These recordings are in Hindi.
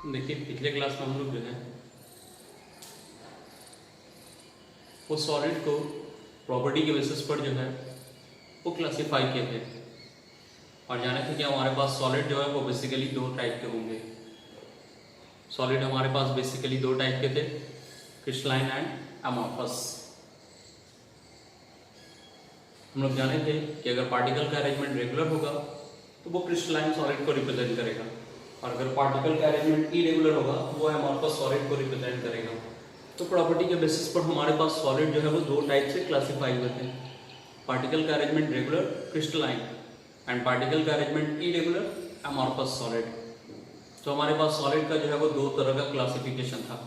देखिए पिछले क्लास में हम लोग जो है वो सॉलिड को प्रॉपर्टी के बेसिस पर जो है वो क्लासिफाई किए थे और जाने थे कि हमारे पास सॉलिड जो है वो बेसिकली दो टाइप के होंगे। सॉलिड हमारे पास बेसिकली दो टाइप के थे, क्रिस्टलाइन एंड अमॉर्फस। हम लोग जाने थे कि अगर पार्टिकल का अरेंजमेंट रेगुलर होगा तो वो क्रिस्टलाइन सॉलिड को रिप्रेजेंट करेगा और अगर पार्टिकल का अरेंजमेंट इरेगुलर होगा तो वो अमॉर्फस सॉलिड को रिप्रेजेंट करेगा। तो प्रॉपर्टी के बेसिस पर हमारे पास सॉलिड जो है वो दो टाइप से क्लासिफाई हुए थे, पार्टिकल का arrangement regular crystalline and particle का अरेंजमेंट इरेगुलर अमॉर्फस सॉलिड। तो हमारे पास सॉलिड का जो है वो दो तरह का क्लासिफिकेशन था।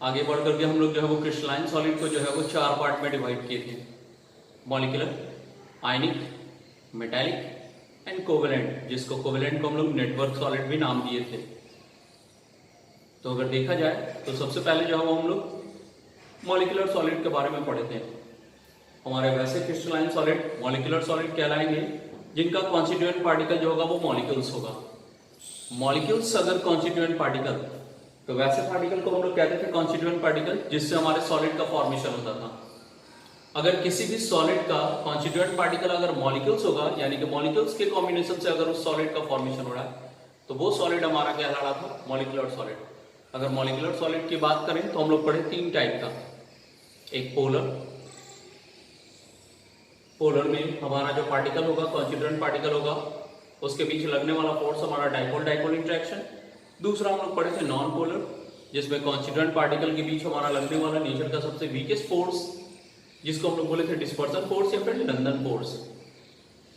आगे बढ़ करके हम लोग जो है वो क्रिस्टलाइन सॉलिड को जो है वो चार पार्ट में डिवाइड किए थे, molecular, ionic, metallic and covalent, जिसको कोवेलेंट को हम लोग नेटवर्क सॉलिड भी नाम दिए थे। तो अगर देखा जाए तो सबसे पहले जो है वो हम लोग मॉलिक्यूलर सॉलिड के बारे में पढ़े थे। हमारे वैसे क्रिस्टलाइन सॉलिड मॉलिक्यूलर सॉलिड कहलाएंगे जिनका कॉन्स्टिट्यूएंट पार्टिकल जो होगा वो मॉलिक्यूल्स होगा। मॉलिक्यूल्स अगर कॉन्स्टिट्यूएंट पार्टिकल, तो वैसे पार्टिकल को हम लोग कहते थे कॉन्स्टिट्यूएंट पार्टिकल जिससे हमारे सॉलिड का फॉर्मेशन होता था। अगर किसी भी सॉलिड का कॉन्स्टिट्यूएंट पार्टिकल अगर मॉलिक्यूल्स होगा, यानी कि मॉलिक्यूल्स के कॉम्बिनेशन से अगर उस सॉलिड का फॉर्मेशन हो रहा है तो वो सॉलिड हमारा कहला रहा था मॉलिक्यूलर सॉलिड। अगर मॉलिक्यूलर सॉलिड की बात करें तो हम लोग पढ़े तीन टाइप का, एक पोलर, पोलर में हमारा जो पार्टिकल होगा कॉन्स्टिट्यूएंट पार्टिकल होगा उसके बीच लगने वाला फोर्स हमारा डाइपोल डाइपोल इंटरेक्शन। दूसरा हम लोग पढ़े थे नॉन पोलर, जिसमें कॉन्स्टिट्यूएंट पार्टिकल के बीच हमारा लगने वाला नेचर का सबसे वीकेस्ट फोर्स जिसको हम लोग बोले थे डिस्पर्सन फोर्स या फिर लंदन फोर्स।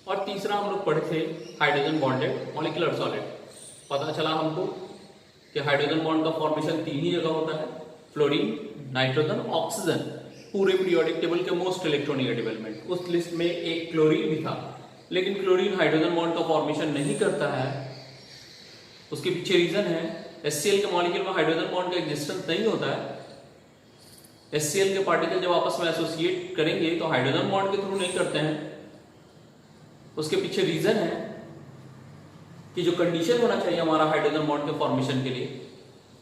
और तीसरा हम लोग पढ़े थे हाइड्रोजन बॉन्डेड मॉलिक्यूलर सॉलिड। पता चला हमको कि हाइड्रोजन बॉन्ड का फॉर्मेशन तीन ही जगह होता है, फ्लोरीन, नाइट्रोजन, ऑक्सीजन, पूरे पीरियोडिक टेबल के मोस्ट इलेक्ट्रोनेगेटिव एलिमेंट। उस लिस्ट में एक क्लोरीन भी था, लेकिन क्लोरीन हाइड्रोजन बॉन्ड का फॉर्मेशन नहीं करता है। उसके पीछे रीजन है HCl के मॉलिक्यूल में हाइड्रोजन बॉन्ड का एग्जिस्टेंस नहीं होता है। HCl के पार्टिकल जब आपस में एसोसिएट करेंगे तो हाइड्रोजन बॉन्ड के थ्रू नहीं करते हैं। उसके पीछे रीजन है कि जो कंडीशन होना चाहिए हमारा हाइड्रोजन बॉन्ड के फॉर्मेशन के लिए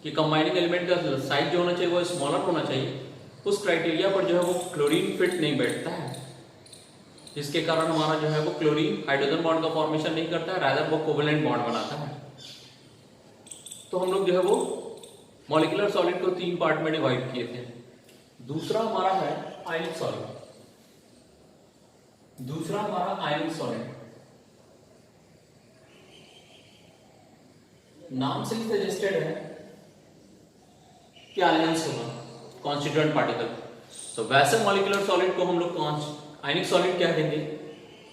कि कंबाइनिंग एलिमेंट का साइज जो होना चाहिए वो स्मॉलर होना चाहिए, उस क्राइटेरिया पर जो है वो क्लोरीन फिट नहीं बैठता है, जिसके कारण हमारा जो है वो क्लोरीन हाइड्रोजन बॉन्ड का फॉर्मेशन नहीं करता है, रादर वो कोवेलेंट बॉन्ड बनाता है। तो हम लोग जो है वो मॉलिक्यूलर सॉलिड को तीन पार्ट में डिवाइड किए थे। दूसरा हमारा है आयनिक सॉलिड। दूसरा हमारा आयनिक सॉलिड, नाम से ही सजेस्टेड है कि आयंस होगा कॉन्स्टिट्यूएंट पार्टिकल। तो वैसे मॉलिक्यूलर सॉलिड को हम लोग आयनिक सॉलिड कह देंगे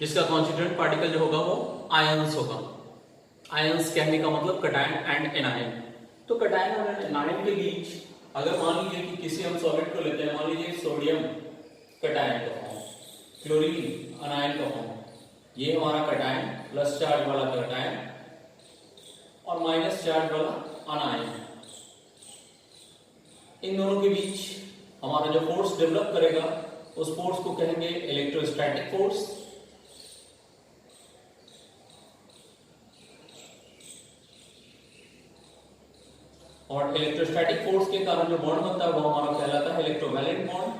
जिसका कॉन्स्टिट्यूएंट पार्टिकल जो होगा वो आयंस होगा। आयंस कहने का मतलब कटायन एंड एनायन। तो कटायन और एनायन के बीच अगर मान लीजिए कि किसी हम सॉलिड को लेते हैं, मान लीजिए सोडियम कटायन का फॉर्म, क्लोरीन अनायन का फॉर्म, ये हमारा कटायन प्लस चार्ज वाला कटायन और माइनस चार्ज वाला अनायन। इन दोनों के बीच हमारा जो फोर्स डेवलप करेगा उस फोर्स को कहेंगे इलेक्ट्रोस्टैटिक फोर्स। और इलेक्ट्रोस्टैटिक फोर्स के कारण जो बॉन्ड बनता है वो हमारा कहलाता है इलेक्ट्रोवैलेंट बॉन्ड।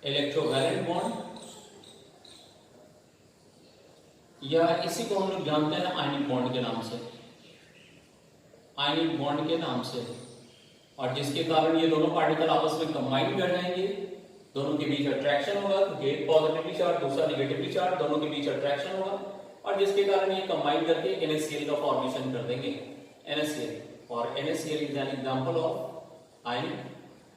इलेक्ट्रोवैलेंट बॉन्ड या इसी को हम लोग जानते हैं आयनिक बॉन्ड के नाम से, आयनिक बॉन्ड के नाम से। और जिसके कारण ये दोनों पार्टिकल आपस में कंबाइन कर जाएंगे, दोनों के बीच अट्रैक्शन होगा, एक पॉजिटिवली चार्ज दूसरा नेगेटिवली चार्ज, दोनों के बीच अट्रैक्शन होगा और जिसके कारण ये कंबाइन करके NaCl का फॉर्मेशन कर देंगे, NaCl। और NaCl is an example of ionic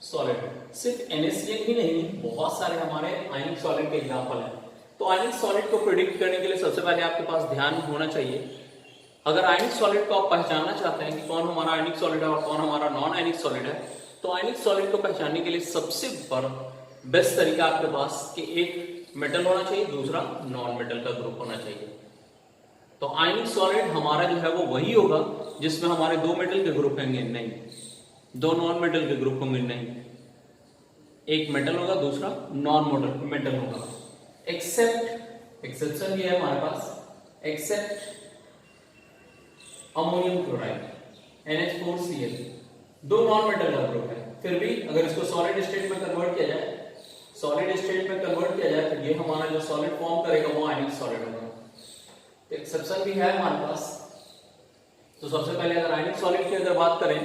solid. सिर्फ NaCl ही नहीं, बहुत सारे हमारे आयनिक सॉलिड के एग्जांपल हैं। तो आयनिक सॉलिड को प्रिडिक्ट करने के लिए सबसे पहले आपके पास ध्यान होना चाहिए, अगर आयनिक सॉलिड को आप पहचानना चाहते हैं कि कौन हमारा आयनिक सॉलिड है और कौन हमारा नॉन आयनिक सॉलिड है, तो आयनिक सॉलिड को पहचानने के लिए सबसे बेस्ट तरीका आपके पास कि एक मेटल होना चाहिए, दूसरा नॉन मेटल का ग्रुप होना चाहिए। तो आयनिक सॉलिड हमारा जो है वो वही होगा जिसमें हमारे दो मेटल के ग्रुप होंगे नहीं, दो नॉन मेटल के ग्रुप होंगे नहीं, एक मेटल होगा दूसरा नॉन मेटल होगा। एक्सेप्ट, एक्सेप्शन भी है हमारे पास, एक्सेप्ट अमोनियम क्लोराइड NH4Cl, दो नॉन मेटल का ग्रुप है, फिर भी अगर इसको सॉलिड स्टेट में कन्वर्ट किया जाए, सॉलिड स्टेट में कन्वर्ट किया जाए तो ये हमारा जो सॉलिड फॉर्म करेगा वो आयनिक सॉलिड होगा। तो एक्सेप्शन भी है हमारे पास। तो सबसे पहले अगर आयनिक सॉलिड की अगर बात करें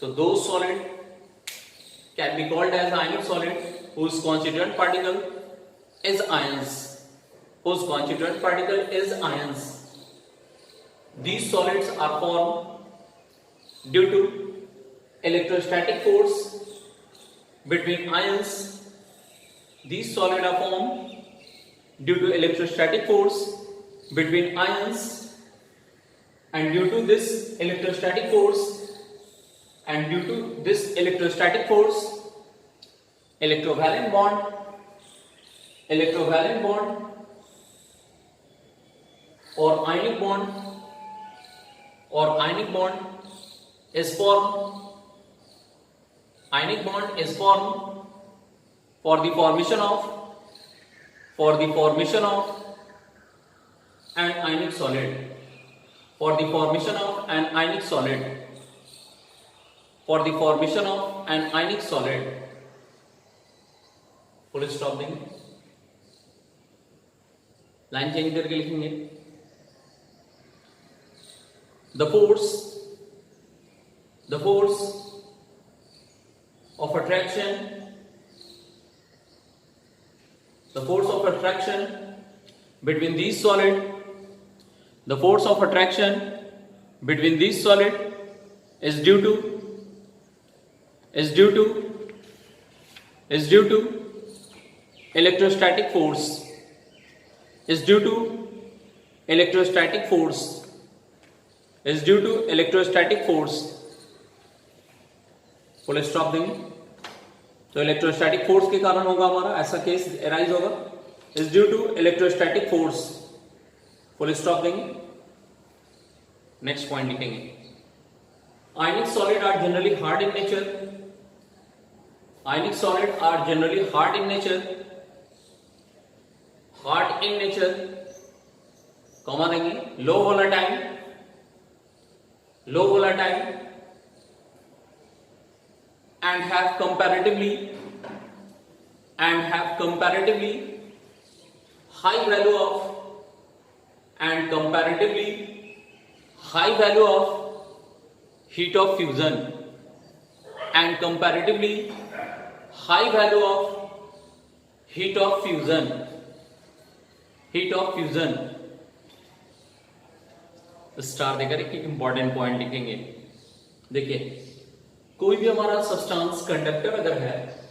तो दो solid can be called as ionic solid whose constituent particle is ions, whose constituent particle is ions. These solids are formed due to electrostatic force between ions. These solids are formed due to electrostatic force between ions, and due to this electrostatic force, electrovalent bond or ionic bond is formed. Ionic bond is formed for the formation of an ionic solid. For the formation of an ionic solid. Full stop देंगे, लाइन चेंज करके लिखेंगे। The force of attraction between these solid is due to electrostatic force, full stop देंगे। तो इलेक्ट्रोस्टैटिक फोर्स के कारण होगा हमारा ऐसा केस एराइज होगा, is due to electrostatic force, full stop देंगे। नेक्स्ट पॉइंट लिखेंगे, ionic solid are generally hard in nature, comma देंगे, low volatile and have comparatively high value of heat of fusion, star देकर एक इंपॉर्टेंट पॉइंट लिखेंगे। देखिए, कोई भी हमारा सब्सटेंस कंडक्टर अगर है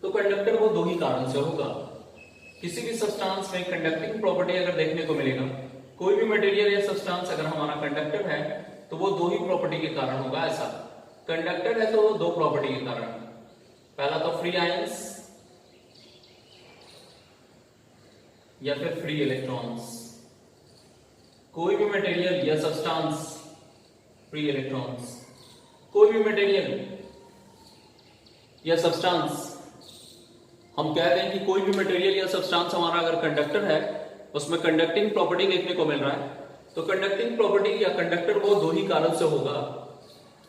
तो कंडक्टर वो दो ही कारण से होगा। किसी भी सब्सटेंस में कंडक्टिंग प्रॉपर्टी अगर देखने को मिलेगा, कोई भी मटेरियल या सब्सटेंस अगर हमारा कंडक्टर है तो वो दो ही प्रॉपर्टी के कारण होगा। ऐसा कंडक्टर है तो वो दो प्रॉपर्टी के कारण, पहला तो फ्री आयंस या फिर फ्री इलेक्ट्रॉन्स। कोई भी मटेरियल या सब्सटेंस, फ्री इलेक्ट्रॉन्स, कोई भी मटेरियल या सब्सटेंस, हम कहते हैं कि कोई भी मटेरियल या सब्सटेंस हमारा अगर कंडक्टर है, उसमें कंडक्टिंग प्रॉपर्टी देखने को मिल रहा है, तो कंडक्टिंग प्रॉपर्टी या कंडक्टर वो दो ही कारण से होगा,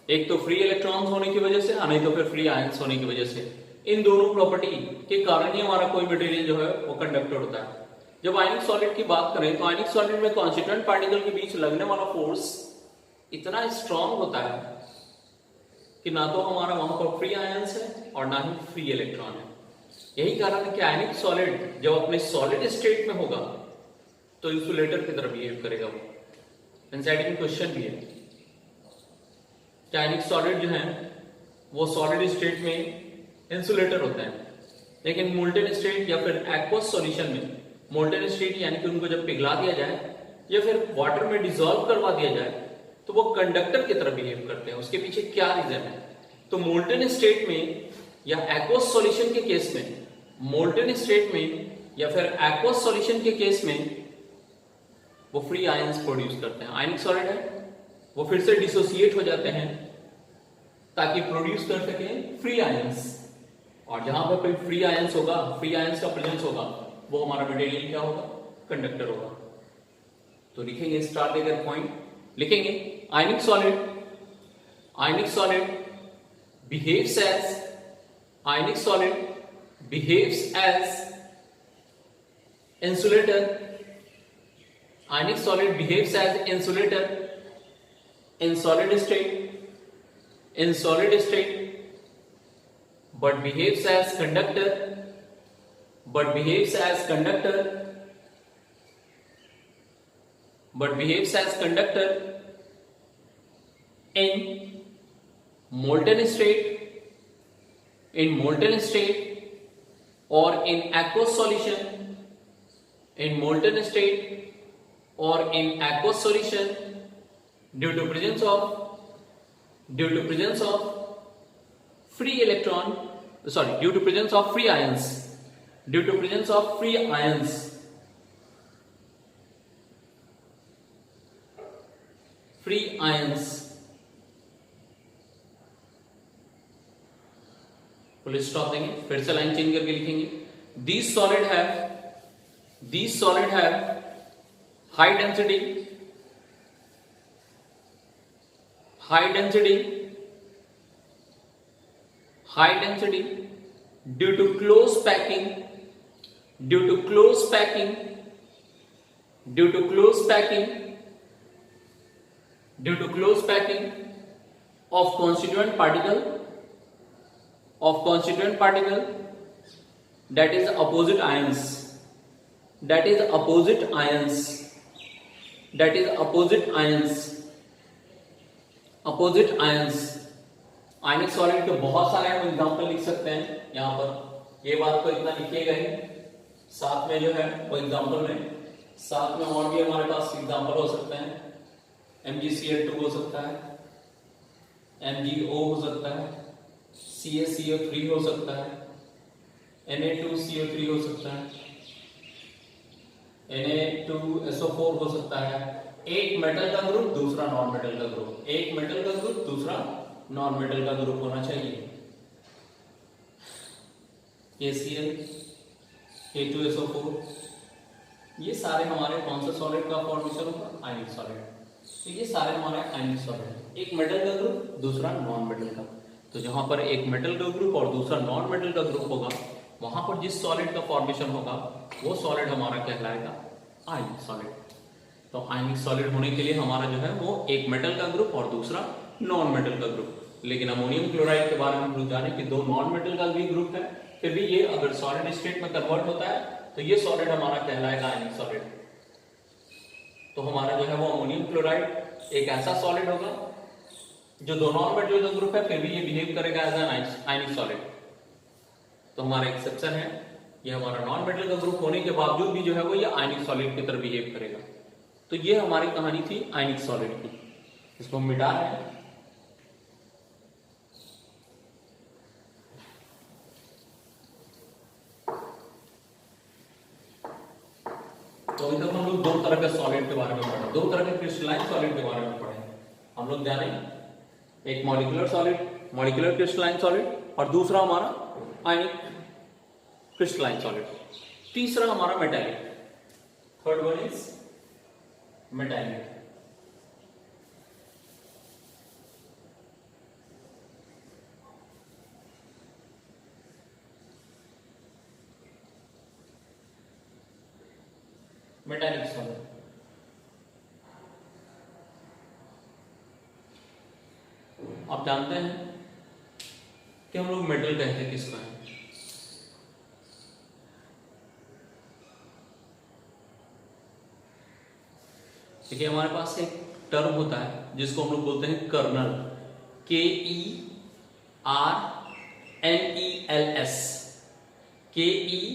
एक तो फ्री इलेक्ट्रॉन्स होने की वजह से, नहीं तो फिर फ्री आयंस होने की वजह से। इन दोनों प्रॉपर्टी के कारण ही हमारा कोई मटेरियल जो है वो कंडक्टर होता है। जब आयनिक सॉलिड की बात करें तो आयनिक सॉलिड में कॉन्स्टिट्यूएंट पार्टिकल के बीच लगने वाला फोर्स इतना स्ट्रांग होता है कि ना तो हमारा वहां पर फ्री आयंस है और ना ही फ्री इलेक्ट्रॉन है। यही कारण है कि आयनिक सॉलिड जब अपने सॉलिड स्टेट में होगा तो इंसुलेटर की तरह बिहेव करेगा। वो एनसीईआरटी में क्वेश्चन भी है कि आयनिक सॉलिड जो है वो सॉलिड स्टेट में इंसुलेटर होता है, लेकिन मोल्टेन स्टेट या फिर एक्वस सॉल्यूशन में, मोल्टेन स्टेट यानी कि उनको जब पिघला दिया जाए या फिर वाटर में डिसॉल्व करवा दिया जाए तो वो कंडक्टर की तरह बिहेव करते हैं। उसके पीछे क्या रीजन है? तो मोल्टेन स्टेट में या एक्वस सॉल्यूशन के केस में, मोल्टेन स्टेट में या फिर एक्वस सॉल्यूशन के केस में वो फ्री आयंस प्रोड्यूस करते हैं। आयनिक सॉलिड है वो फिर से डिसोसिएट हो जाते हैं ताकि प्रोड्यूस कर सके फ्री आयंस, और जहां पर कोई फ्री आयंस होगा, फ्री आयंस का प्रेजेंस होगा, वो हमारा मटेरियल क्या होगा? कंडक्टर होगा। तो लिखेंगे स्टार देकर पॉइंट लिखेंगे ionic solid, ionic solid behaves as, ionic solid behaves as insulator, ionic solid behaves as insulator in solid state, but behaves as conductor, but behaves as conductor, but behaves as conductor in molten state or in aqueous solution, in molten state or in aqueous solution due to presence of free electron, sorry, due to presence of free ions, due to presence of free ions, free ions, full stop देंगे, फिर से लाइन चेंज करके लिखेंगे these solid have high density due to close packing of constituent particle that is opposite ions, ionic solid के बहुत सारे हम एग्जांपल लिख सकते हैं यहाँ पर, ये बात तो इतना लिखिएगा ही, साथ में जो है वो एग्जांपल में, साथ में और भी हमारे पास एग्जांपल हो सकते हैं, MgCl2 हो सकता है, MgO हो सकता है, CaCO3 हो सकता है, Na2CO3 हो सकता है, Na2SO4 हो सकता है, एक मेटल का ग्रुप दूसरा नॉन मेटल का ग्रुप, एक मेटल का ग्रुप दूसरा नॉन मेटल का ग्रुप होना चाहिए, KCl, K2SO4, ये सारे हमारे कौन सा सॉलिड का फॉर्मेशन होगा, आयनिक सॉलिड। तो ये सारे हमारे आयनिक सॉलिड, एक मेटल का ग्रुप दूसरा नॉन मेटल का, तो जहां पर एक मेटल का ग्रुप और दूसरा नॉन मेटल का ग्रुप होगा, वहां पर जिस सॉलिड का फॉर्मेशन होगा वो सॉलिड हमारा कहलाएगा आयनिक सॉलिड। तो आयनिक सॉलिड होने के लिए हमारा जो है वो एक मेटल का ग्रुप और दूसरा नॉन मेटल का ग्रुप। लेकिन अमोनियम क्लोराइड के बारे में हम जाने कि दो नॉन मेटल का भी ग्रुप है, फिर भी ये अगर सॉलिड स्टेट में कन्वर्ट होता है तो ये सॉलिड हमारा कहलाएगा आयनिक सॉलिड। तो हमारा जो है वो अमोनियम क्लोराइड एक ऐसा सॉलिड होगा जो दो नॉन मेटल का ग्रुप है, फिर भी ये बिहेव करेगा एज एन आयनिक सॉलिड। तो हमारा एक्सेप्शन है, ये हमारा नॉन मेटल का ग्रुप होने के बावजूद भी जो है वो ये आयनिक सॉलिड की तरह बिहेव करेगा। तो ये हमारी कहानी थी आयनिक सॉलिड की, इसको हम मिटा रहे हैं। तो अभी तक हम लोग दो तरह के सॉलिड के बारे में पढ़े, दो तरह के क्रिस्टलाइन सॉलिड के बारे में पढ़े। हम लोग जाने एक molecular solid, molecular crystalline solid, और दूसरा हमारा आयनिक क्रिस्टलाइन सॉलिड, तीसरा हमारा metallic, third one is metallic. Metallic solid आप जानते हैं कि हम लोग मेटल कहते हैं किसका है? देखिए हमारे पास एक टर्म होता है जिसको हम लोग बोलते हैं कर्नल, KERNELS, KERNELS,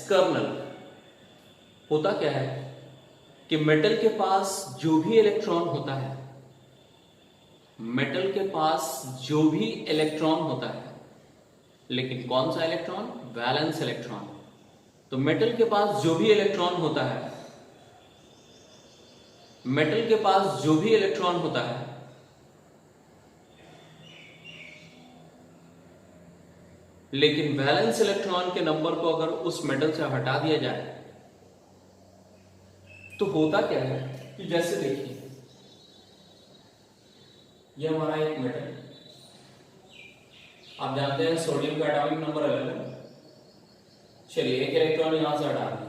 कर्नल। होता क्या है कि मेटल के पास जो भी इलेक्ट्रॉन होता है, मेटल के पास जो भी इलेक्ट्रॉन होता है, लेकिन कौन सा इलेक्ट्रॉन? Valence electron. तो मेटल के पास जो भी इलेक्ट्रॉन होता है, मेटल के पास जो भी इलेक्ट्रॉन होता है, लेकिन वैलेंस इलेक्ट्रॉन के नंबर को अगर उस मेटल से हटा दिया जाए तो होता क्या है कि जैसे देखिए ये हमारा एक मेटल, आप जानते हैं सोडियम का एटॉमिक नंबर अलग है। चलिए एक इलेक्ट्रॉन यहां से हटा दें,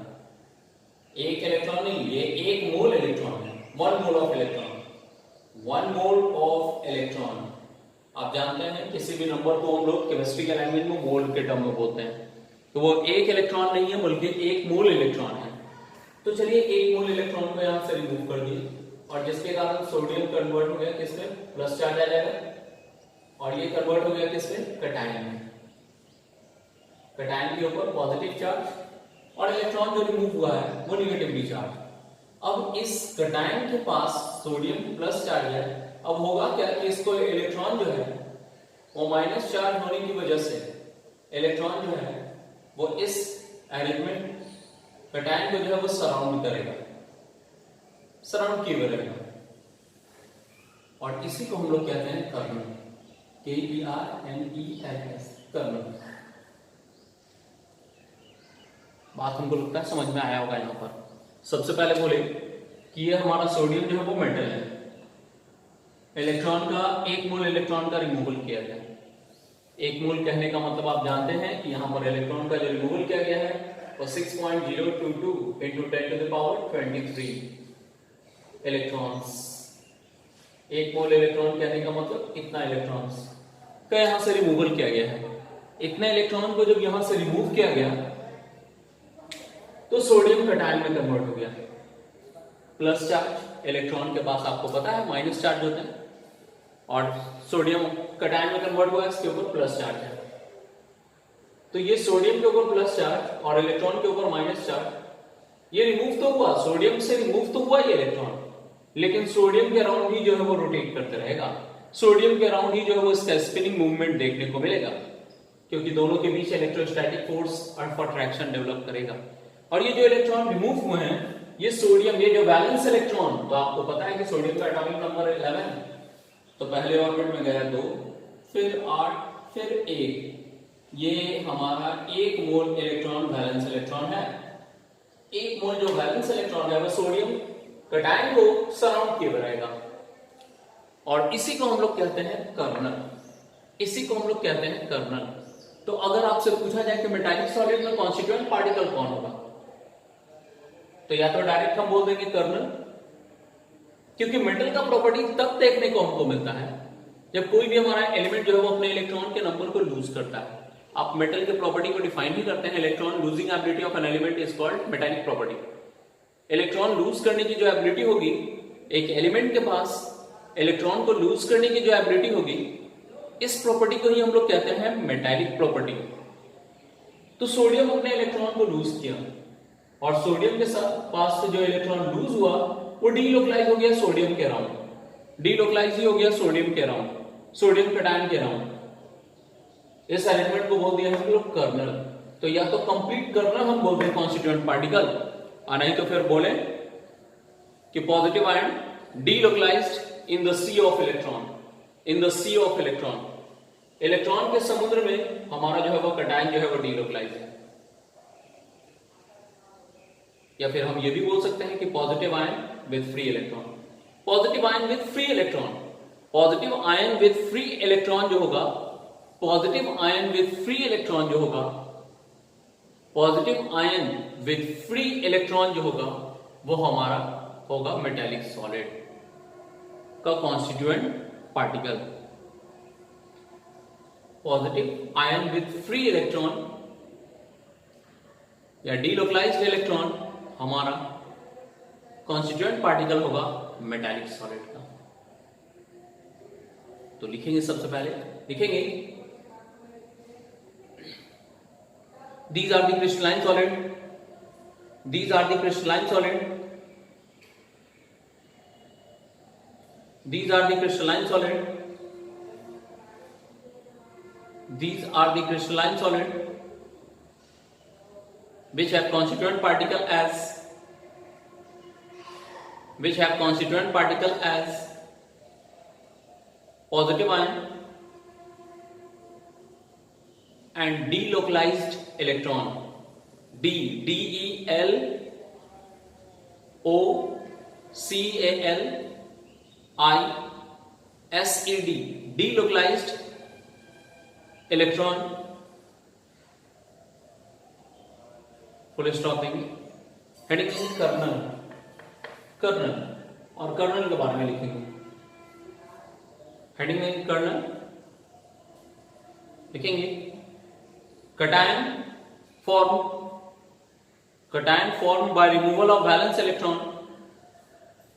एक इलेक्ट्रॉन नहीं, ये एक मोल इलेक्ट्रॉन है, 1 mole of electron, 1 mole of electron. आप जानते हैं किसी भी नंबर को हम लोग केमिस्ट्री के लैंग्वेज में मोल के टर्म में बोलते हैं, तो वो एक इलेक्ट्रॉन नहीं है बल्कि एक मोल इलेक्ट्रॉन है। तो चलिए एक मोल इलेक्ट्रॉन को यहां से रिमूव कर दिए, और जिसके कारण सोडियम कन्वर्ट हो गया किसमें, प्लस चार्ज आ जाएगा, और ये कन्वर्ट हो गया किसमें, कैटायन में, कैटायन के ऊपर पॉजिटिव चार्ज, और इलेक्ट्रॉन जो रिमूव हुआ है वो निगेटिवली चार्ज। अब इस कैटायन के पास सोडियम प्लस चार्ज है, अब होगा क्या कि इसको इलेक्ट्रॉन जो है वो माइनस चार्ज होने की वजह से इलेक्ट्रॉन जो है वो इस एलिमेंट कैटायन को जो है वो सराउंड करेगा, सराउंड किए हुए रहेगा, और इसी को हम लोग कहते हैं कर्नल, KERNELS, कर्नल। बात हमको लगता है समझ में आया होगा। यहाँ पर सबसे पहले बोले कि ये हमारा सोडियम जो है वो मेटल है, इलेक्ट्रॉन का एक मोल इलेक्ट्रॉन का रिमूवल किया गया। एक मोल कहने का मतलब आप जानते हैं कि यहाँ पर इलेक्ट्रॉन का जो रिमूवल किया गया है वो 6.022 into 10 to the power 23 electrons. एक मोल इलेक्ट्रॉन कहने का मतलब इतना इलेक्ट्रॉन्स का यहाँ से रिमूवल किया गया है। इतने इलेक्ट्रॉन को जब यहाँ से रिमूव किया गया तो सोडियम कैटायन में कन्वर्ट हो गया। प्लस चार्ज इलेक्ट्रॉन के पास आपको पता है माइनस चार्ज होते हैं, और सोडियम कैटायन में कन्वर्ट हुआ, इसके ऊपर प्लस चार्ज है। तो ये सोडियम के ऊपर प्लस चार्ज और इलेक्ट्रॉन के ऊपर माइनस चार्ज, ये रिमूव तो हुआ, सोडियम से रिमूव तो हुआ ये इलेक्ट्रॉन, लेकिन सोडियम के अराउंड ही जो है वो रोटेट करते रहेगा, सोडियम के अराउंड ही जो है वो इसका स्पिनिंग मूवमेंट देखने को मिलेगा, क्योंकि दोनों के बीच इलेक्ट्रोस्टैटिक फोर्स और अट्रैक्शन डेवलप करेगा। और ये जो इलेक्ट्रॉन रिमूव हुए हैं, ये सोडियम, ये जो वैलेंस इलेक्ट्रॉन, तो आपको पता है कि सोडियम का एटॉमिक नंबर 11, तो पहले ऑर्बिट में गया 2, फिर 8, फिर 1, ये हमारा 1 मोल इलेक्ट्रॉन वैलेंस इलेक्ट्रॉन है। 1 मोल जो वैलेंस इलेक्ट्रॉन है वो सोडियम कैटायन को सराउंड किए रहेगा, और इसी को हम लोग कहते हैं कर्नल, इसी को हम लोग कहते हैं कर्नल। तो अगर आपसे पूछा जाए कि मेटालिक सॉलिड में कॉन्स्टिट्यूएंट पार्टिकल कौन होगा, तो या तो डायरेक्ट हम बोल देंगे कर्नल, क्योंकि मेटल का प्रॉपर्टी तब देखने को हमको मिलता है जब कोई भी हमारा एलिमेंट जो है वो अपने इलेक्ट्रॉन के नंबर को लूज करता है। आप मेटल के प्रॉपर्टी को डिफाइन ही करते हैं, electron losing ability of an element is called metallic property. Electron lose करने की जो एबिलिटी होगी, एक एलिमेंट के पास इलेक्ट्रॉन को लूज करने की जो एबिलिटी होगी, इस प्रॉपर्टी को ही हम लोग कहते हैं मेटालिक प्रॉपर्टी। तो सोडियम अपने इलेक्ट्रॉन को लूज किया, और सोडियम के साथ पास से जो इलेक्ट्रॉन लूज हुआ वो डीलोकलाइज हो गया सोडियम के अराउंड, डीलोकलाइज ही हो गया सोडियम के अराउंड, सोडियम कैटायन के अराउंड। इस एलिमेंट को बोल दिया हम लोग कर्नल। तो या तो कंप्लीट कर्नल हम बोलते हैं कॉन्स्टिट्यूएंट पार्टिकल, और नहीं तो फिर बोले कि positive ion delocalized in the sea of electron, in the sea of electron, electron के समुद्र में हमारा जो है वो कैटायन जो है वो डीलोकलाइज है। या फिर हम ये भी बोल सकते हैं कि positive ion with free electron, positive ion with free electron, positive ion with free electron जो होगा, positive ion with free electron जो होगा, positive ion with free electron जो होगा वो हमारा होगा मेटालिक सॉलिड का constituent particle. Positive ion with free electron या डीलोकलाइज्ड इलेक्ट्रॉन हमारा कॉन्स्टिट्यूएंट पार्टिकल होगा मेटालिक सॉलिड का। तो लिखेंगे, सबसे पहले लिखेंगे these are the crystalline solid, these are the crystalline solid, these are the crystalline solid, these are the crystalline solid which have constituent particle as, which have constituent particle as positive ion and delocalized electron, D E L OCALISED, delocalized electron, full stop देंगे। हेडिंग है कर्नल, कर्नल, और कर्नल के बारे में लिखेंगे। हेडिंग है कर्नल, लिखेंगे cation form by removal of valence electron,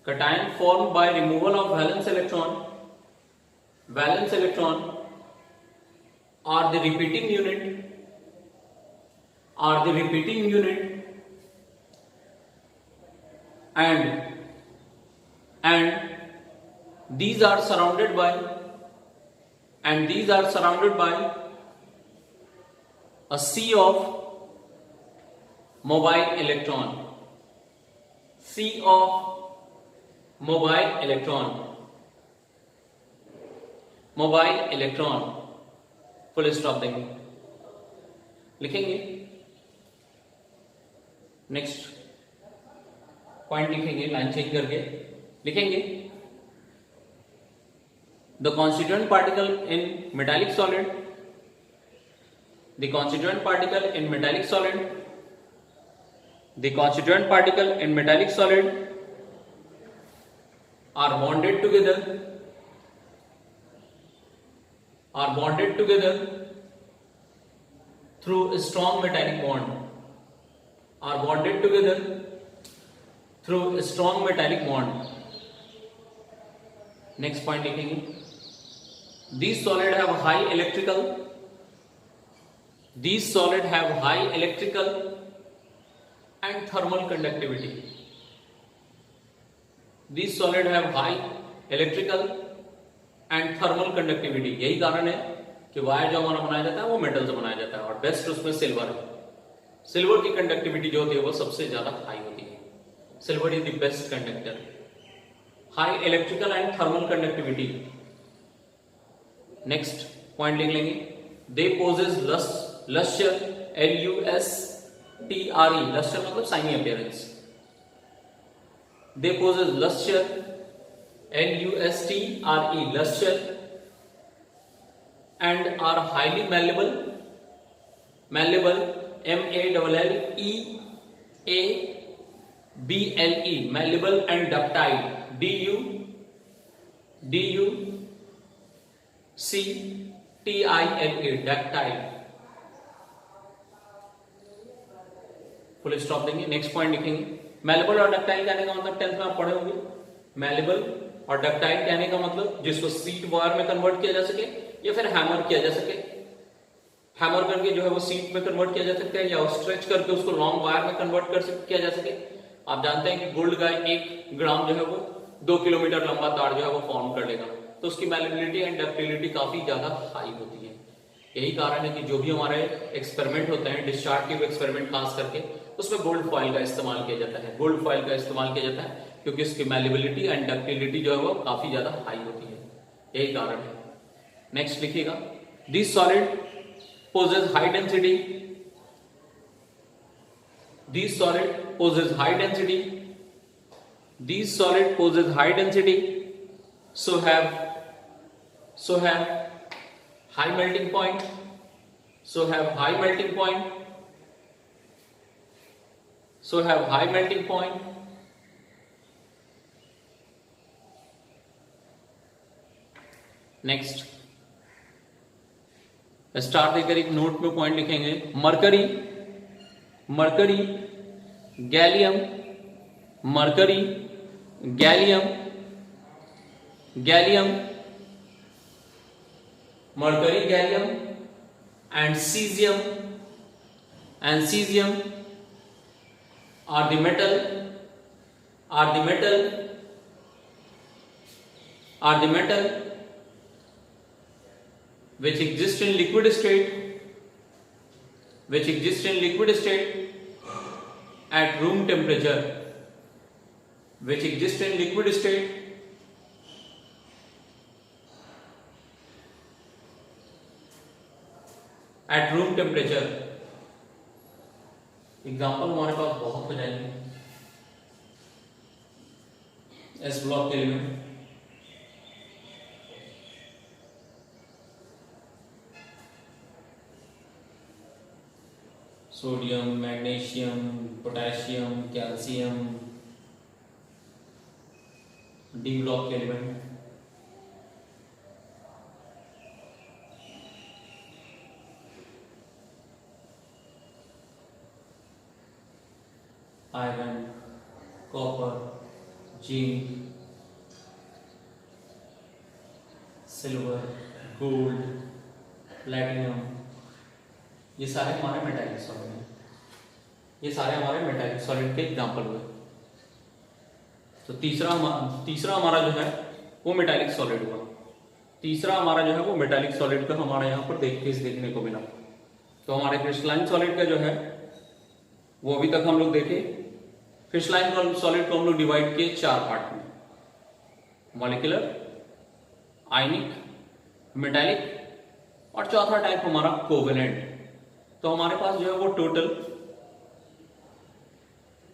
cation form by removal of valence electron are the repeating unit and these are surrounded by a sea of mobile electron, full stop देंगे, लिखेंगे। नेक्स्ट पॉइंट लिखेंगे, लाइन चेंज करके लिखेंगे the constituent particle in metallic solid, are bonded together through a strong metallic bond, Next point लिखेंगे these solid have high electrical and thermal conductivity. यही कारण है कि वायर जो हमारा बनाया जाता है वो मेटल से बनाया जाता है, और बेस्ट उसमें सिल्वर है। सिल्वर की कंडक्टिविटी जो होती है वो सबसे ज्यादा हाई होती है। Silver is the best conductor, high electrical and thermal conductivity. Next point लिख लेंगे they possess lustre, LUSTRE, lustre मतलब shiny appearance. They possess lustre, LUSTRE, luster, and are highly malleable, MALLEABLE, malleable and ductile, DUCTILE, ductile। Full stop देंगे। नेक्स्ट पॉइंट लिखेंगे मैलेबल और डक्टाइल कहने का मतलब 10th में आप पढ़े होंगे। मैलेबल और डक्टाइल कहने का मतलब जिसको सीट वायर में कन्वर्ट किया जा सके या फिर हैमर किया जा सके, हैमर करके जो है वो सीट में कन्वर्ट किया जा सकता है, या स्ट्रेच करके उसको लॉन्ग वायर में कन्वर्ट किया जा सके। आप जानते हैं कि गोल्ड का 1 ग्राम जो है वो 2 किलोमीटर लंबा तार जो है वो फॉर्म कर लेगा, तो उसकी मैलेबिलिटी एंड डक्टिलिटी काफी ज्यादा हाई होती है। यही कारण है कि जो भी हमारे एक्सपेरिमेंट होते हैं, डिस्चार्ज के एक्सपेरिमेंट खास करके, उसमें गोल्ड फॉइल का इस्तेमाल किया जाता है। क्योंकि इसकी मैलेबिलिटी एंड डक्टिलिटी जो है वो काफी ज्यादा हाई होती है, यही कारण है। नेक्स्ट लिखिएगा this solid possesses high density, so have high melting point, next star देकर एक नोट में पॉइंट लिखेंगे mercury, gallium, and cesium are the metal which exist in liquid state at room temperature, example हमारे पास बहुत हो जाएंगे। एस ब्लॉक के element, sodium, magnesium, potassium, calcium. D block के element, iron, copper, zinc, silver, gold, platinum, ये सारे हमारे मेटालिक सॉलिड हैं। ये सारे हमारे मेटालिक सॉलिड के एग्जांपल हुए। तो तीसरा हमारा जो है वो मेटालिक सॉलिड हुआ। तीसरा हमारा जो है वो मेटालिक सॉलिड का हमारा यहाँ पर देखने को मिला। तो हमारे क्रिस्टलाइन सॉलिड का जो है वो अभी तक हम लोग देखे। क्रिस्टलाइन सॉलिड को हम लोग डिवाइड किए 4 पार्ट में, मॉलिक्यूलर, आयनिक, मेटालिक और चौथा टाइप हमारा कोवेलेंट। तो हमारे पास जो है वो टोटल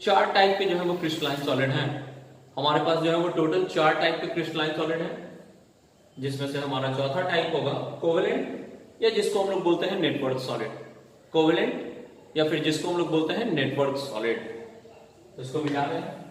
4 टाइप के जो है वो क्रिस्टलाइन सॉलिड हैं। हमारे पास जो है वो टोटल 4 टाइप के क्रिस्टलाइन सॉलिड हैं, जिसमें से हमारा चौथा टाइप होगा कोवेलेंट, या जिसको हम लोग बोलते हैं नेटवर्क सॉलिड। कोवेलेंट या फिर जिसको हम लोग बोलते हैं नेटवर्क सॉलिड। तो इसको मिला रहे हैं।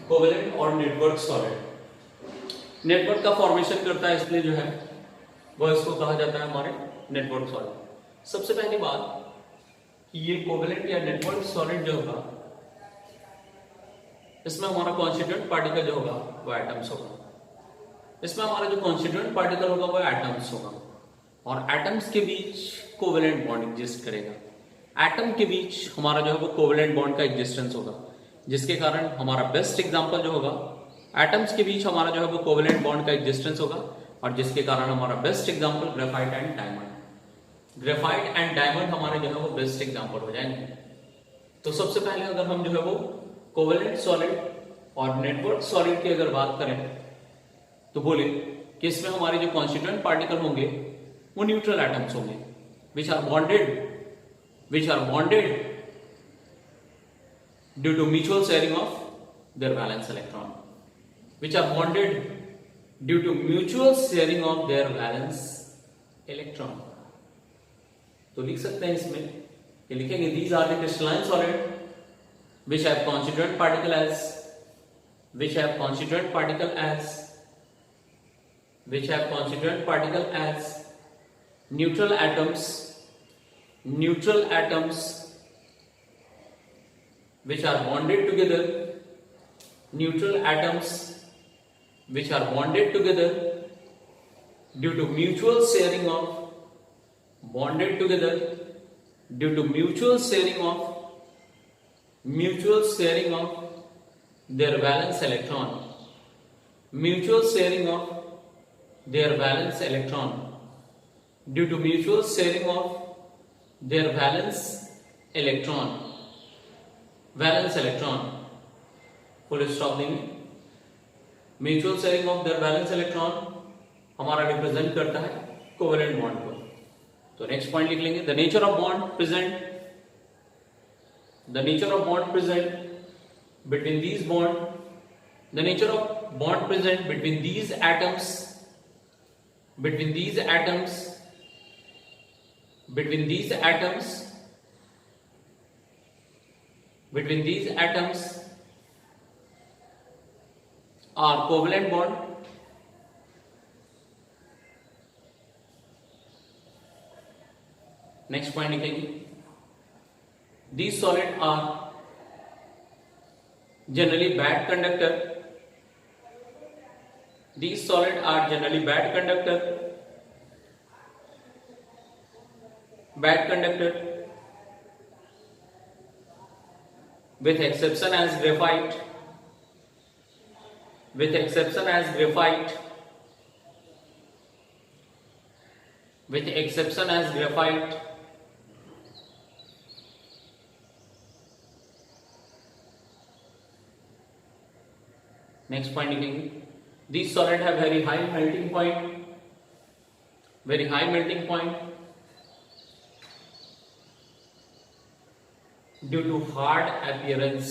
कोवेलेंट और नेटवर्क सॉलिड। नेटवर्क का फॉर्मेशन करता है, इसलिए जो है वो इसको कहा जाता है हमारे नेटवर्क सॉलिड। सबसे पहली बात कि ये कोवेलेंट या नेटवर्क सॉलिड जो होगा, इसमें हमारा कॉन्स्टिट्यूएंट पार्टिकल जो होगा वो एटम्स होगा। इसमें हमारा जो कॉन्स्टिट्यूएंट पार्टिकल होगा वो एटम्स होगा, और एटम्स के बीच कोवेलेंट बॉन्ड एग्जिस्ट करेगा। एटम के बीच हमारा जो है वो कोवेलेंट बॉन्ड का एग्जिस्टेंस होगा, जिसके कारण हमारा बेस्ट एग्जांपल जो होगा, एटम्स के बीच हमारा जो है वो कोवेलेंट बॉन्ड का एग्जिस्टेंस होगा, और जिसके कारण हमारा best example graphite and diamond. Graphite and diamond हमारे जो है वो बेस्ट एग्जांपल हो जाएंगे। तो सबसे पहले अगर हम जो है वो कोवेलेंट सॉलिड और नेटवर्क सॉलिड की अगर बात करें, तो बोले कि इसमें हमारे जो कॉन्स्टिट्यूएंट पार्टिकल होंगे वो न्यूट्रल एटम्स होंगे, which are bonded due to mutual sharing of their valence electron, which are bonded due to mutual sharing of their valence electron। तो लिख सकते हैं इसमें कि लिखेंगे these are the crystalline solid which have constituent particle as neutral atoms which are bonded together due to mutual sharing of their valence electron, due to mutual sharing of their valence electron, full stop देंगे। Mutual sharing of their valence electron हमारा रिप्रेजेंट करता है कोवेलेंट बॉन्ड को। तो नेक्स्ट पॉइंट लिख लेंगे, the nature of bond present between these atoms are covalent bond, next point लिखेंगे, these solid are generally bad conductor bad conductor, with exception as graphite, with exception as graphite, with exception as graphite, next point लिखेंगे, these solid have very high melting point, very high melting point due to hard appearance,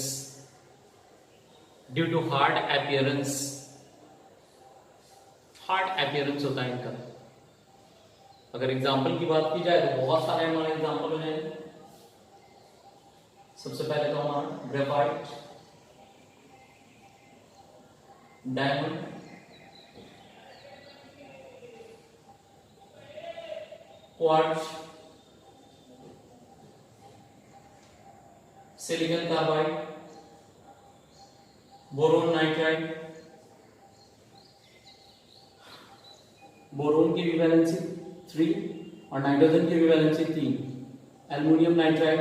due to hard appearance, hard appearance होता है इनका। अगर एग्जाम्पल की बात की जाए तो बहुत सारे हमारे एग्जाम्पल हैं। सबसे पहले तो हमारा graphite, diamond, quartz, silicon carbide, boron nitride, boron की भी वैलेंसी 3 और नाइट्रोजन की भी वैलेंसी 3, एल्युमिनियम नाइट्राइड,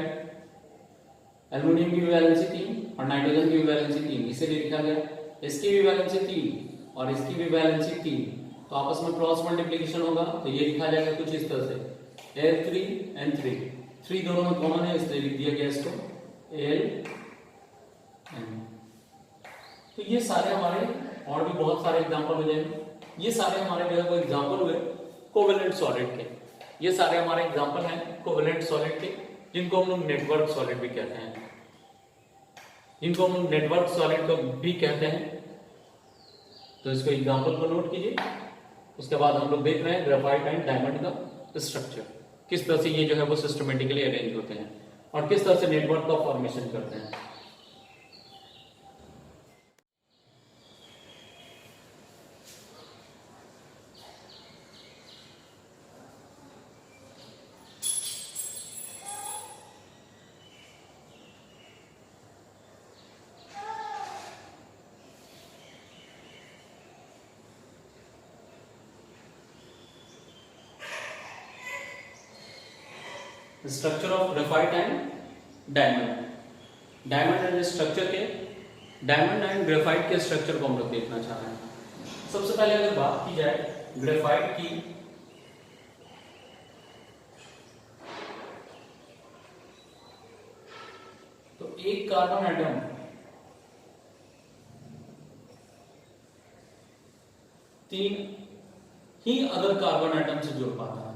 एल्युमिनियम की भी वैलेंसी 3 और नाइट्रोजन की भी वैलेंसी 3, इसीलिए लिखा गया। इसकी भी वैलेंसी 3 और इसकी भी वैलेंसी 3, तो आपस में क्रॉस मल्टीप्लिकेशन होगा तो ये लिखा जाएगा कुछ इस तरह से L3 N3, 3 दोनों में कॉमन है इसलिए लिख दिया गया इसको L N। तो ये सारे हमारे और भी बहुत सारे एग्जांपल हो जाएंगे। ये सारे हमारे जो है वो एग्जांपल हुए कोवेलेंट सॉलिड के। ये सारे हमारे एग्जांपल हैं कोवेलेंट सॉलिड के, जिनको हम लोग नेटवर्क सॉलिड भी कहते हैं, जिनको हम लोग नेटवर्क सॉलिड को भी कहते हैं। तो इसको एग्जांपल को नोट कीजिए। उसके बाद हम लोग देख रहे हैं ग्रेफाइट एंड डायमंड का स्ट्रक्चर, किस तरह से ये जो है वो सिस्टमेटिकली अरेंज होते हैं और किस तरह से नेटवर्क का फॉर्मेशन करते हैं। Structure of graphite and diamond, diamond and structure के, डायमंड एंड ग्रेफाइट के स्ट्रक्चर को हम लोग देखना चाह रहे हैं। सबसे पहले अगर बात की जाए ग्रेफाइट की, तो एक कार्बन एटम तीन ही अदर कार्बन एटम से जुड़ पाता है।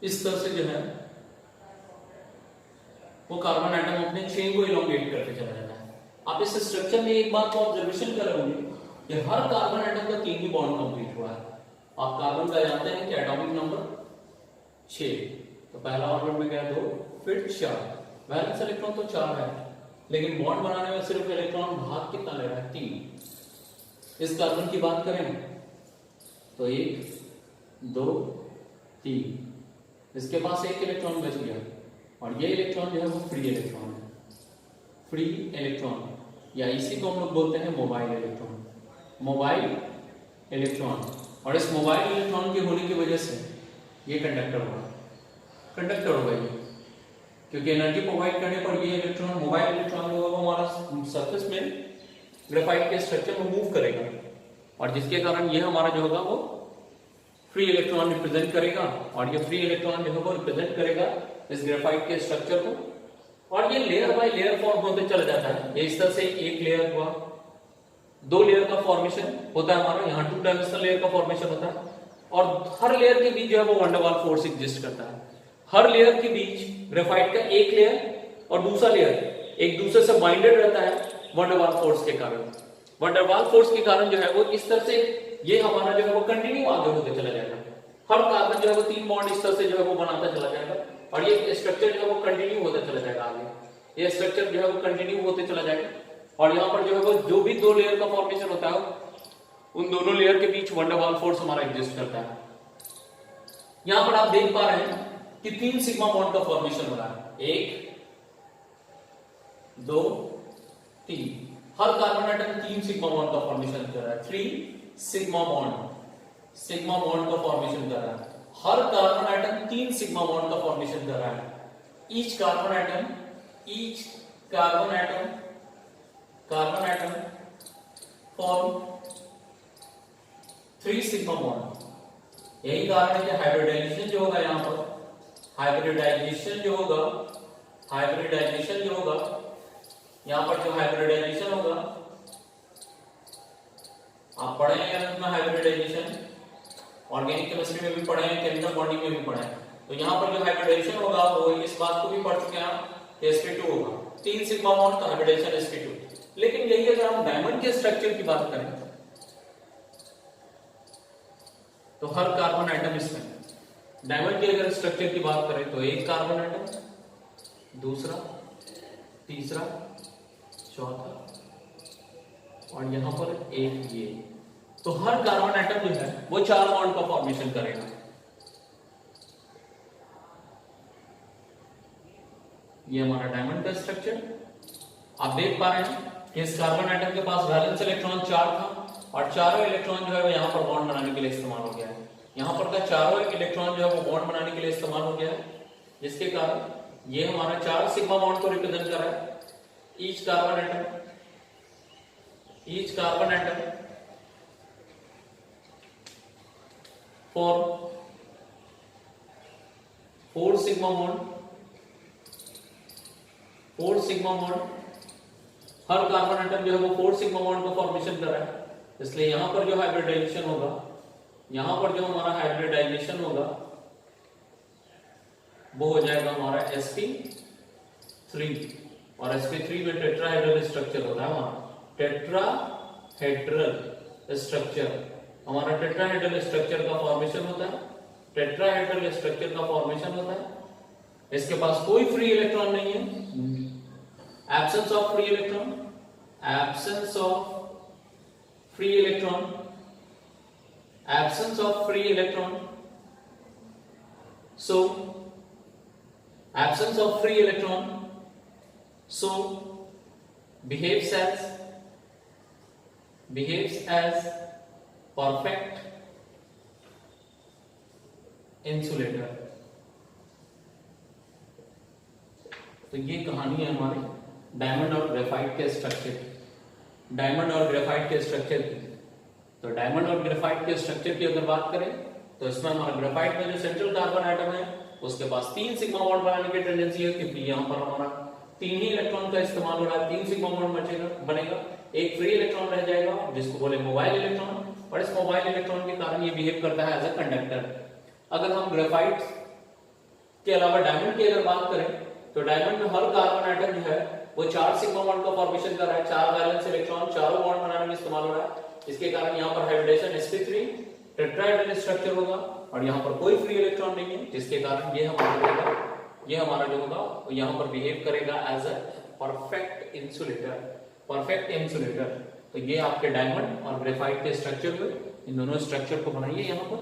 इस तरह से जो है वो कार्बन एटम अपने चेन को इलोंगेट करके चला जाता है। आप इस स्ट्रक्चर में एक बात को ऑब्जर्वेशन कर रहे होंगे कि हर कार्बन एटम का 3 ही बॉन्ड कंप्लीट हुआ है। आप कार्बन का जानते हैं कि एटॉमिक नंबर 6, तो पहला ऑर्बिट में गया 2, फिर 4, वैलेंस इलेक्ट्रॉन तो 4 है, लेकिन बॉन्ड बनाने में सिर्फ इलेक्ट्रॉन भाग कितना ले रहा है, 3। इस कार्बन की बात करें तो 1 2 3, इसके पास एक इलेक्ट्रॉन बच गया और ये इलेक्ट्रॉन जो है वो फ्री इलेक्ट्रॉन है, फ्री इलेक्ट्रॉन, या इसी को हम लोग बोलते हैं मोबाइल इलेक्ट्रॉन, मोबाइल इलेक्ट्रॉन। और इस मोबाइल इलेक्ट्रॉन के होने की वजह से ये कंडक्टर होगा, कंडक्टर होगा ये, क्योंकि एनर्जी प्रोवाइड करने पर ये इलेक्ट्रॉन, मोबाइल इलेक्ट्रॉन जो होगा वो हमारा सरफेस में ग्रेफाइट के स्ट्रक्चर में मूव करेगा और जिसके कारण ये हमारा जो होगा वो फ्री इलेक्ट्रॉन रिप्रेजेंट करेगा और ये फ्री इलेक्ट्रॉन जो है वो रिप्रेजेंट करेगा इस ग्रेफाइट के स्ट्रक्चर को और ये लेयर बाय लेयर फॉर्म होते चला जाता है। ये इस तरह से एक लेयर हुआ, 2 लेयर का फॉर्मेशन होता है हमारा, यहाँ 2 डायमेंशनल लेयर का फॉर्मेशन होता है और हर लेयर के बीच जो है वो वंडर वाल फोर्स एग्जिस्ट करता है। हर लेयर के बीच ग्रेफाइट का एक लेयर और दूसरा लेयर एक दूसरे से बाइंडेड रहता है वंडरवाल फोर्स के कारण। वंडरवाल फोर्स के कारण जो है वो इस तरह से ये हमारा जो है वो कंटिन्यू आगे होते चला जाएगा। हर कार्बन जो है वो 3 बॉन्ड इस तरह से जो है वो बनाता चला जाएगा और ये स्ट्रक्चर जो है वो कंटिन्यू होता चला जाएगा आगे। ये स्ट्रक्चर जो है वो कंटिन्यू होते चला जाएगा और यहाँ पर जो है वो जो भी 2 लेयर का फॉर्मेशन होता है उन दोनों लेयर के बीच वंडरवाल फोर्स हमारा एग्जिस्ट करता है। यहां पर आप देख पा रहे हैं कि 3 सिग्मा बॉन्ड का फॉर्मेशन हो रहा है। 1 2 3। हर कार्बन एटम 3 सिग्मा बॉन्ड का फॉर्मेशन कर रहा है। 3 सिग्मा बॉन्ड का फॉर्मेशन कर रहा है। हर कार्बन एटम 3 सिग्मा बॉन्ड का फॉर्मेशन कर रहा है। Each carbon atom form 3 sigma bond. यही कारण है कि हाइब्रिडाइजेशन जो होगा यहाँ पर हाइब्रिडाइजेशन जो होगा यहाँ पर जो हाइब्रिडाइजेशन होगा आप पढ़े हैं या हाइब्रिडाइजेशन ऑर्गेनिक केमिस्ट्री में भी पढ़े हैं, केमिकल बॉन्डिंग में भी पढ़े हैं। तो यहाँ पर जो हाइब्रिडाइजेशन होगा वो इस बात को भी पढ़ चुके हैं कि sp2 होगा। 3 सिग्मा बॉन्ड का हाइब्रिडाइजेशन sp2। लेकिन यही अगर हम डायमंड के स्ट्रक्चर की बात करें तो हर कार्बन एटम इसमें डायमंड के अगर स्ट्रक्चर की बात करें तो एक कार्बन एटम, दूसरा, तीसरा, चौथा और यहां पर एक ये। तो हर कार्बन एटम जो है वो 4 बॉन्ड का फॉर्मेशन करेगा। ये हमारा डायमंड का स्ट्रक्चर आप देख पा रहे हैं कि इस कार्बन एटम के पास वैलेंस इलेक्ट्रॉन 4 था और चारों इलेक्ट्रॉन जो है वो यहाँ पर बॉन्ड बनाने के लिए इस्तेमाल हो गया है। यहाँ पर का चारों इलेक्ट्रॉन जो है वो बॉन्ड बनाने के लिए इस्तेमाल हो गया है, जिसके कारण ये हमारा 4 सिग्मा बॉन्ड को रिप्रेजेंट कर रहा है। Each carbon atom for 4 sigma bond. Her carbon atom जो है वो 4 सिग्मा बॉन्ड का फॉर्मेशन कर रहा है। इसलिए यहां पर जो हाइब्रिडाइजेशन होगा, यहां पर जो हमारा हाइब्रिडाइजेशन होगा वो हो जाएगा हमारा sp3 और sp3 में टेट्राहेड्रल स्ट्रक्चर होता है। हमारा टेट्राहेड्रल स्ट्रक्चर का फॉर्मेशन होता है। टेट्राहेड्रल स्ट्रक्चर का फॉर्मेशन होता है। इसके पास कोई फ्री इलेक्ट्रॉन नहीं है। Absence of free electron, so behaves as perfect insulator। तो ये कहानी है हमारे डायमंड और ग्रेफाइट के स्ट्रक्चर की। तो डायमंड और ग्रेफाइट के स्ट्रक्चर की अगर बात करें तो इसमें हमारा ग्रेफाइट में जो सेंट्रल कार्बन एटम है उसके पास 3 सिग्मा बॉन्ड बनाने की टेंडेंसी है, क्योंकि यहाँ पर हमारा 3 ही इलेक्ट्रॉन का इस्तेमाल हो रहा है। 3 सिग्मा बॉन्ड बनेगा। एक फ्री इलेक्ट्रॉन रह जाएगा जिसको बोले मोबाइल इलेक्ट्रॉन, और इस मोबाइल इलेक्ट्रॉन के कारण ये बिहेव करता है एज अ कंडक्टर। अगर हम ग्रेफाइट के अलावा डायमंड की अगर बात करें तो डायमंड में हर कार्बन एटम जो है वो 4 सिग्मा बॉन्ड का फॉर्मेशन कर रहा है। 4 वैलेंस इलेक्ट्रॉन चारों बॉन्ड बनाने में इस्तेमाल हो रहा है। इसके कारण यहाँ पर हाइब्रिडेशन sp3 टेट्राहेड्रल स्ट्रक्चर होगा और यहाँ पर कोई फ्री इलेक्ट्रॉन नहीं है, जिसके कारण ये हमारा जो होगा वो यहाँ पर बिहेव करेगा एज अ परफेक्ट इंसुलेटर। तो ये आपके डायमंड और ग्रेफाइट के स्ट्रक्चर हुए। इन दोनों स्ट्रक्चर को बनाइए यहाँ पर।